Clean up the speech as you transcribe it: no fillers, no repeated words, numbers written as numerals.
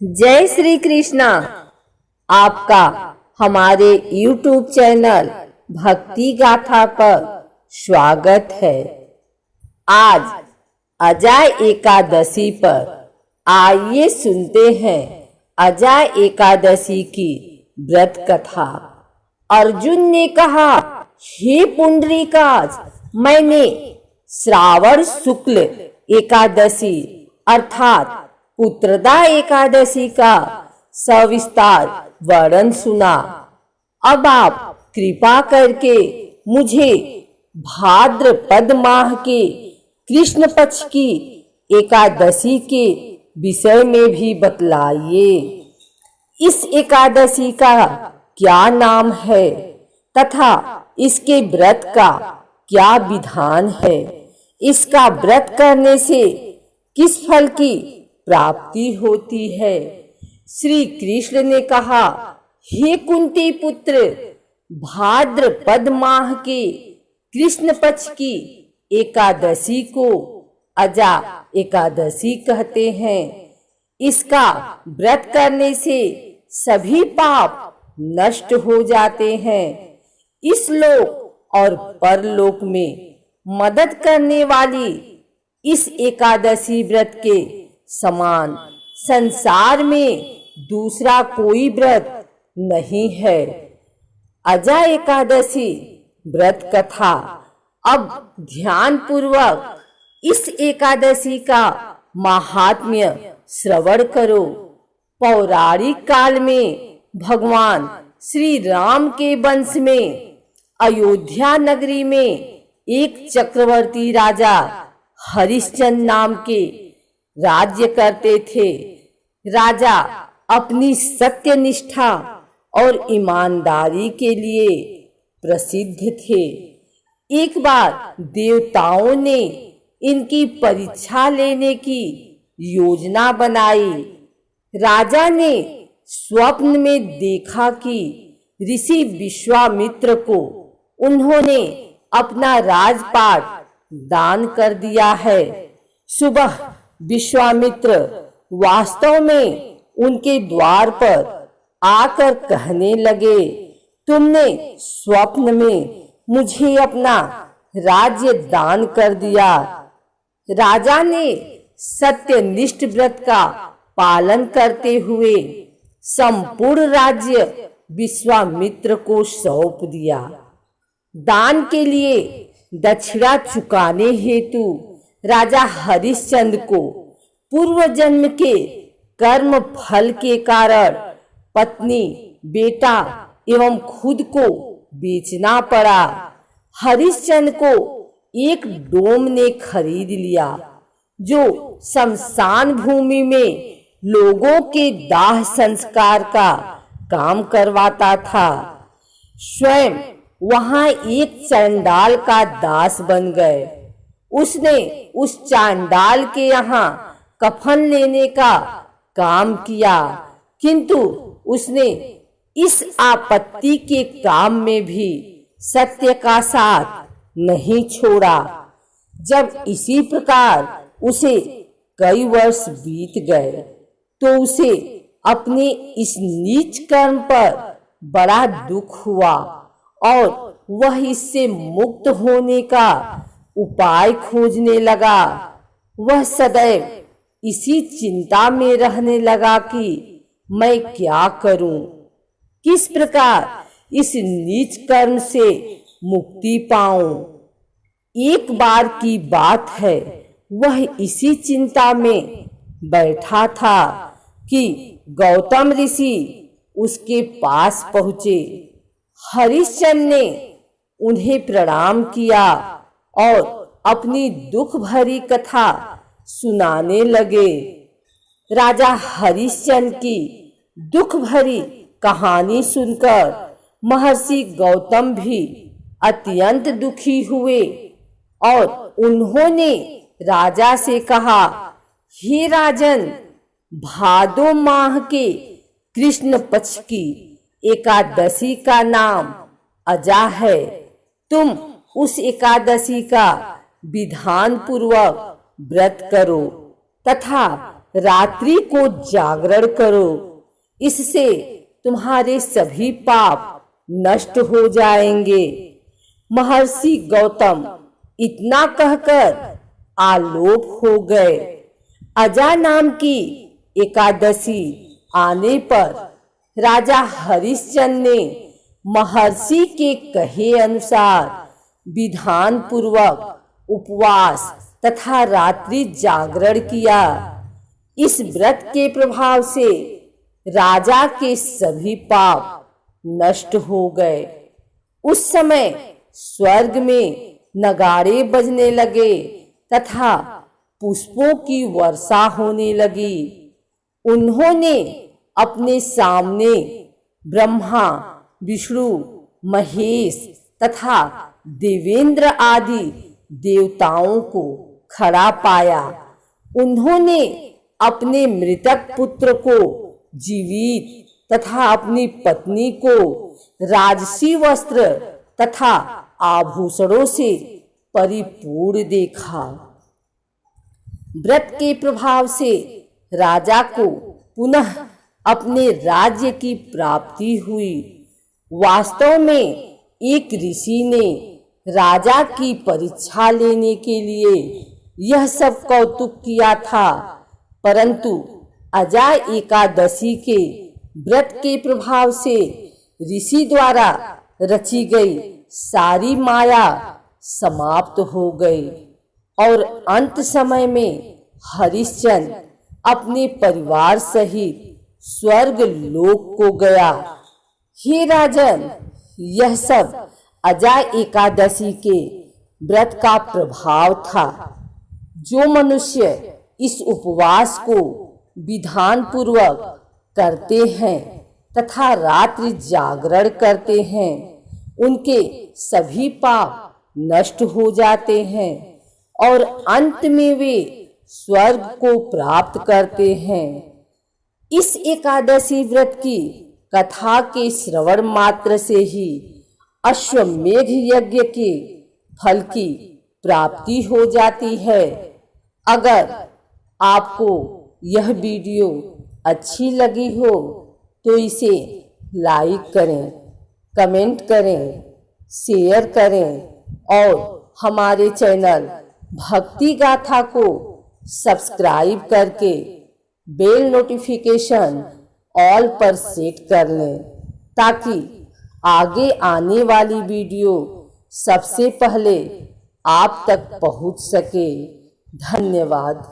जय श्री कृष्णा। आपका हमारे YouTube चैनल भक्ति गाथा पर स्वागत है। आज अजय एकादशी पर आइए सुनते हैं अजय एकादशी की व्रत कथा। अर्जुन ने कहा, हे पुंडरीकाज, मैंने श्रावण शुक्ल एकादशी अर्थात पुत्रदा एकादशी का सविस्तार वर्णन सुना। अब आप कृपा करके मुझे भाद्रपद माह के कृष्ण पक्ष की एकादशी के विषय में भी बतलाइए। इस एकादशी का क्या नाम है तथा इसके व्रत का क्या विधान है? इसका व्रत करने से किस फल की प्राप्ति होती है? श्री कृष्ण ने कहा, हे कुंती पुत्र, भाद्रपद माह के कृष्ण पक्ष की एकादशी को अजा एकादशी कहते हैं। इसका व्रत करने से सभी पाप नष्ट हो जाते हैं। इस लोक और परलोक में मदद करने वाली इस एकादशी व्रत के समान संसार में दूसरा कोई व्रत नहीं है। अजय एकादशी व्रत कथा। अब ध्यान पूर्वक इस एकादशी का महात्म्य श्रवण करो। पौराणिक काल में भगवान श्री राम के वंश में अयोध्या नगरी में एक चक्रवर्ती राजा हरिश्चंद्र नाम के राज्य करते थे। राजा अपनी सत्यनिष्ठा और ईमानदारी के लिए प्रसिद्ध थे। एक बार देवताओं ने इनकी परीक्षा लेने की योजना बनाई। राजा ने स्वप्न में देखा कि ऋषि विश्वामित्र को उन्होंने अपना राजपाट दान कर दिया है। सुबह विश्वामित्र वास्तव में उनके द्वार पर आकर कहने लगे, तुमने स्वप्न में मुझे अपना राज्य दान कर दिया। राजा ने सत्यनिष्ठ व्रत का पालन करते हुए संपूर्ण राज्य विश्वामित्र को सौंप दिया। दान के लिए दक्षिणा चुकाने हेतु राजा हरिश्चंद्र को पूर्व जन्म के कर्म फल के कारण पत्नी, बेटा एवं खुद को बेचना पड़ा। हरिश्चंद्र को एक डोम ने खरीद लिया जो शमशान भूमि में लोगों के दाह संस्कार का काम करवाता था। स्वयं वहां एक चांडाल का दास बन गए। उसने उस चांडाल के यहाँ कफन लेने का काम किया, किंतु उसने इस आपत्ति के काम में भी सत्य का साथ नहीं छोड़ा। जब इसी प्रकार उसे कई वर्ष बीत गए तो उसे अपने इस नीच कर्म पर बड़ा दुख हुआ और वह इससे मुक्त होने का उपाय खोजने लगा। वह सदैव इसी चिंता में रहने लगा कि मैं क्या करूं, किस प्रकार इस नीच कर्म से मुक्ति पाऊं। एक बार की बात है, वह इसी चिंता में बैठा था कि गौतम ऋषि उसके पास पहुंचे। हरिश्चंद्र ने उन्हें प्रणाम किया और अपनी दुख भरी कथा सुनाने लगे। राजा हरिश्चंद्र की दुख भरी कहानी सुनकर महर्षि गौतम भी अत्यंत दुखी हुए और उन्होंने राजा से कहा, हे राजन, भादो माह के कृष्ण पक्ष की एकादशी का नाम अजा है। तुम उस एकादशी का विधान पूर्वक व्रत करो तथा रात्रि को जागरण करो, इससे तुम्हारे सभी पाप नष्ट हो जाएंगे। महर्षि गौतम इतना कहकर आलोक हो गए। अजा नाम की एकादशी आने पर राजा हरिश्चंद्र ने महर्षि के कहे अनुसार विधान पूर्वक उपवास तथा रात्रि जागरण किया। इस व्रत के प्रभाव से राजा के सभी पाप नष्ट हो गए। उस समय स्वर्ग में नगाड़े बजने लगे तथा पुष्पों की वर्षा होने लगी। उन्होंने अपने सामने ब्रह्मा, विष्णु, महेश तथा देवेंद्र आदि देवताओं को खड़ा पाया। उन्होंने अपने मृतक पुत्र को जीवित तथा अपनी पत्नी को राजसी वस्त्र तथा आभूषणों से परिपूर्ण देखा। व्रत के प्रभाव से राजा को पुनः अपने राज्य की प्राप्ति हुई। वास्तव में एक ऋषि ने राजा की परीक्षा लेने के लिए यह सब कौतुक किया था, परंतु अजा एकादशी के व्रत के प्रभाव से ऋषि द्वारा रची गई सारी माया समाप्त हो गई और अंत समय में हरिश्चंद्र अपने परिवार सहित स्वर्ग लोक को गया। हे राजन, यह सब अजा एकादशी के व्रत का प्रभाव था। जो मनुष्य इस उपवास को विधान पूर्वक करते हैं तथा रात्रि जागरण करते हैं, उनके सभी पाप नष्ट हो जाते हैं और अंत में वे स्वर्ग को प्राप्त करते हैं। इस एकादशी व्रत की कथा के श्रवण मात्र से ही अश्वमेध यज्ञ के फल की प्राप्ति हो जाती है। अगर आपको यह वीडियो अच्छी लगी हो तो इसे लाइक करें, कमेंट करें, शेयर करें और हमारे चैनल भक्ति गाथा को सब्सक्राइब करके बेल नोटिफिकेशन ऑल पर सेट कर लें ताकि आगे आने वाली वीडियो सबसे पहले आप तक पहुंच सके। धन्यवाद।